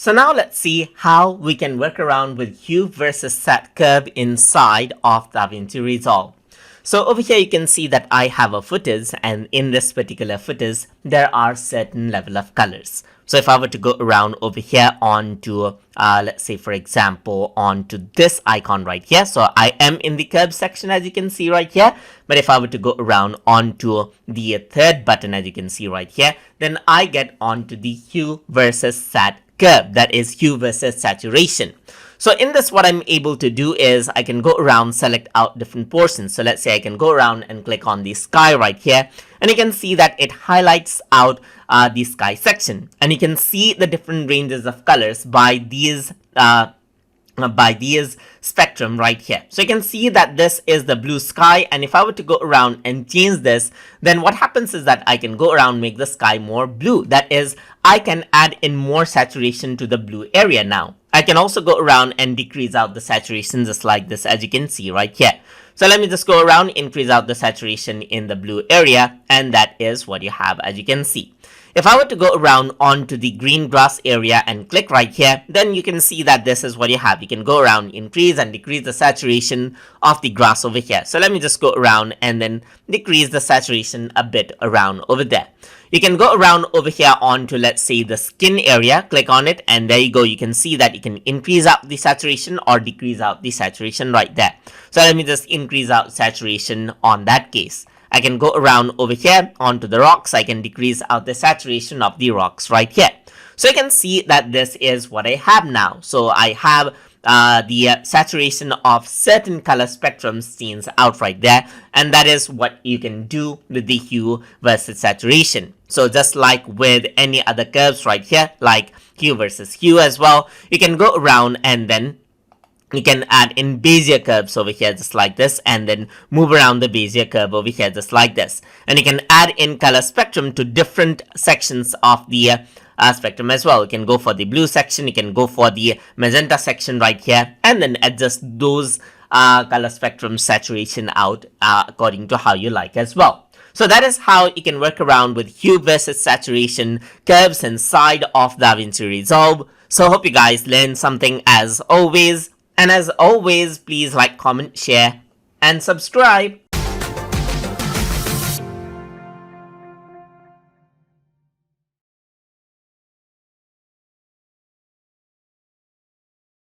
So now let's see how we can work around with hue versus set curve inside of Davinci Resolve. So over here you can see that I have a footage, and in this particular footage there are certain level of colors. So if I were to go around over here onto let's say for example onto this icon right here, so I am in the curve section as you can see right here, but if I were to go around onto the third button as you can see right here, then I get onto the hue versus set curve, that is hue versus saturation. So in this, what I'm able to do is I can go around, select out different portions. So let's say I can go around and click on the sky right here, and you can see that it highlights out the sky section, and you can see the different ranges of colors by these spectrum right here. So you can see that this is the blue sky, and if I were to go around and change this, then what happens is that I can go around, make the sky more blue. That is, I can add in more saturation to the blue area now. I can also go around and decrease out the saturation just like this as you can see right here. So let me just go around, increase out the saturation in the blue area, and that is what you have as you can see. If I were to go around onto the green grass area and click right here, then you can see that this is what you have. You can go around, increase and decrease the saturation of the grass over here. So let me just go around and then decrease the saturation a bit around over there. You can go around over here onto, let's say, the skin area, click on it, and there you go. You can see that you can increase out the saturation or decrease out the saturation right there. So let me just increase out saturation on that case. I can go around over here onto the rocks. I can decrease out the saturation of the rocks right here. So you can see that this is what I have now. So I have the saturation of certain color spectrum scenes out right there, and that is what you can do with the hue versus saturation. So just like with any other curves right here, like hue versus hue as well, you can go around and then you can add in Bezier curves over here just like this, and then move around the Bezier curve over here just like this. And you can add in color spectrum to different sections of the spectrum as well. You can go for the blue section, you can go for the magenta section right here, and then adjust those color spectrum saturation out according to how you like as well. So that is how you can work around with hue versus saturation curves inside of Davinci Resolve. So hope you guys learned something as always. And as always, please like, comment, share, and subscribe.